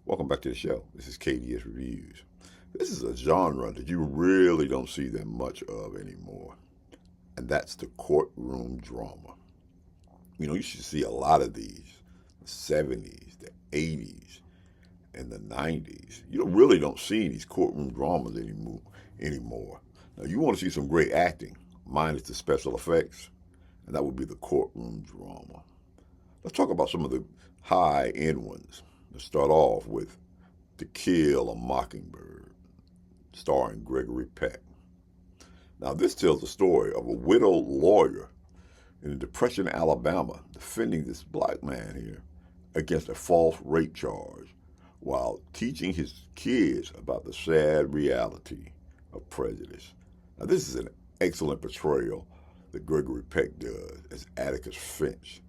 Welcome back to the show. This is KDS Reviews. This is a genre that you really don't see that much of anymore, and that's the courtroom drama. You should see a lot of these, the 70s, the 80s, and the 90s. Really don't see these courtroom dramas anymore. Now, you want to see some great acting, minus the special effects, and that would be the courtroom drama. Let's talk about some of the high-end ones. Let's start off with To Kill a Mockingbird, starring Gregory Peck. Now, this tells the story of a widowed lawyer in Depression, Alabama, defending this black man here against a false rape charge while teaching his kids about the sad reality of prejudice. Now, this is an excellent portrayal that Gregory Peck does as Atticus Finch.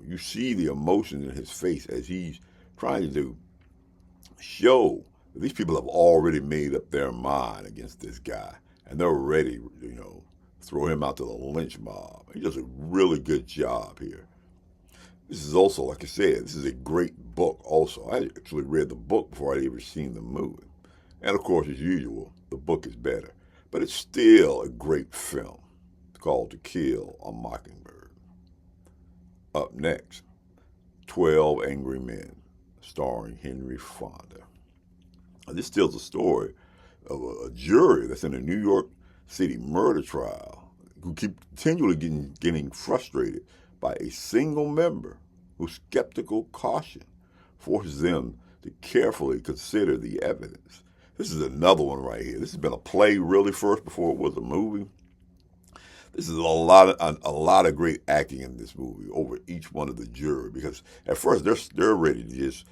You see the emotion in his face as he's trying to show that these people have already made up their mind against this guy, and they're ready, throw him out to the lynch mob. He does a really good job here. This is also, like I said, this is a great book also. I actually read the book before I'd ever seen the movie. And of course, as usual, the book is better. But it's still a great film. It's called To Kill a Mockingbird. Up next, 12 Angry Men, starring Henry Fonda. Now, this tells the story of a jury that's in a New York City murder trial who keep continually getting frustrated by a single member whose skeptical caution forces them to carefully consider the evidence. This is another one right here. This has been a play really first before it was a movie. This is a lot of great acting in this movie over each one of the jurors, because at first they're ready to just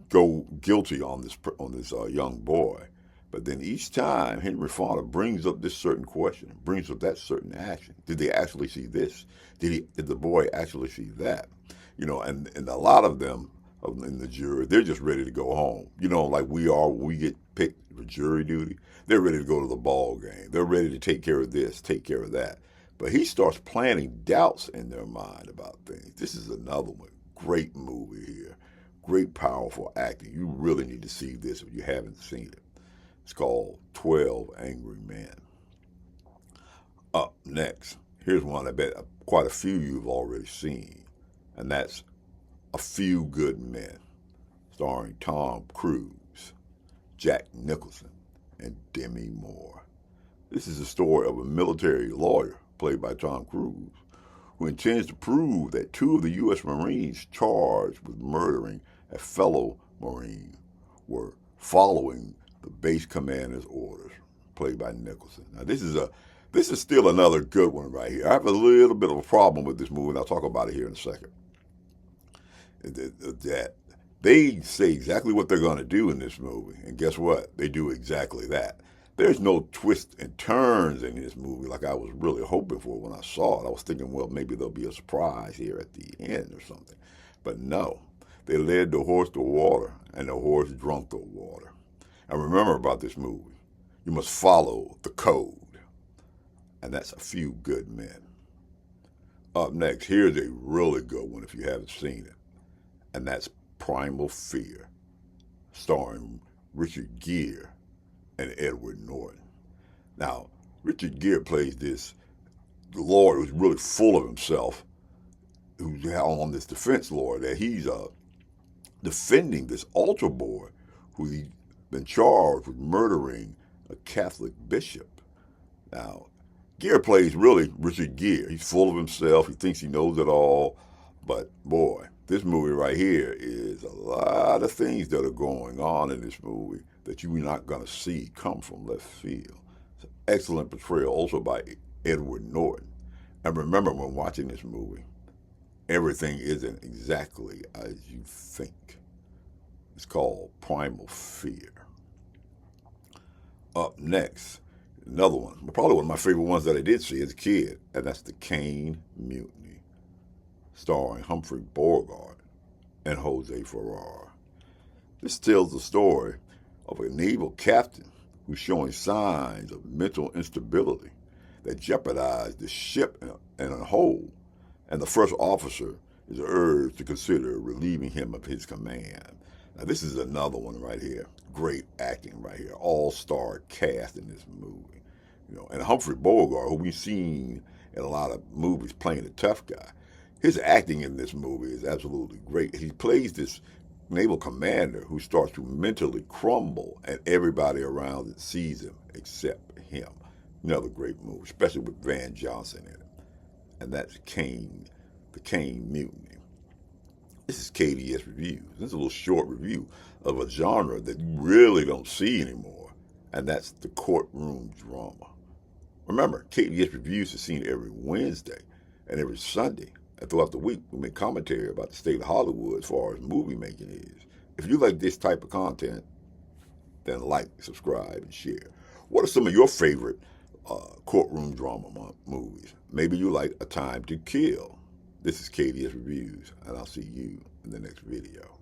go guilty on this young boy, but then each time Henry Fonda brings up this certain question, brings up that certain action. Did they actually see this? Did the boy actually see that? And a lot of them in the jury, they're just ready to go home. Like we are when we get picked for jury duty. They're ready to go to the ball game. They're ready to take care of this, take care of that. But he starts planting doubts in their mind about things. This is another one. Great movie here. Great, powerful acting. You really need to see this if you haven't seen it. It's called 12 Angry Men. Up next, here's one I bet quite a few of you have already seen, and that's A Few Good Men, starring Tom Cruise, Jack Nicholson, and Demi Moore. This is the story of a military lawyer, played by Tom Cruise, who intends to prove that two of the U.S. Marines charged with murdering a fellow Marine were following the base commander's orders, played by Nicholson. Now, this is still another good one right here. I have a little bit of a problem with this movie, and I'll talk about it here in a second. That they say exactly what they're going to do in this movie, and guess what? They do exactly that. There's no twists and turns in this movie like I was really hoping for when I saw it. I was thinking, well, maybe there'll be a surprise here at the end or something. But no, they led the horse to water, and the horse drunk the water. And remember about this movie, you must follow the code, and that's A Few Good Men. Up next, here's a really good one if you haven't seen it, and that's Primal Fear, starring Richard Gere and Edward Norton. Now, Richard Gere plays this lawyer who's really full of himself, who's on this defense lawyer that he's defending this altar boy who's been charged with murdering a Catholic bishop. Now, Gere plays really Richard Gere. He's full of himself. He thinks he knows it all. But boy, this movie right here is a lot of things that are going on in this movie that you're not going to see come from left field. It's an excellent portrayal also by Edward Norton. And remember, when watching this movie, everything isn't exactly as you think. It's called Primal Fear. Up next, another one, probably one of my favorite ones that I did see as a kid, and that's The Caine Mutiny, starring Humphrey Bogart and Jose Ferrer. This tells the story of a naval captain who's showing signs of mental instability that jeopardize the ship in a hole, and the first officer is urged to consider relieving him of his command. Now, this is another one right here. Great acting right here. All-star cast in this movie. And Humphrey Bogart, who we've seen in a lot of movies playing a tough guy, his acting in this movie is absolutely great. He plays this naval commander who starts to mentally crumble, and everybody around it sees him except him. Another great movie, especially with Van Johnson in it. And that's Kane, the Kane Mutiny. This is KDS Reviews. This is a little short review of a genre that you really don't see anymore, and that's the courtroom drama. Remember, KDS Reviews is seen every Wednesday and every Sunday. And throughout the week, we make commentary about the state of Hollywood as far as movie making is. If you like this type of content, then like, subscribe, and share. What are some of your favorite courtroom drama movies? Maybe you like A Time to Kill. This is KDS Reviews, and I'll see you in the next video.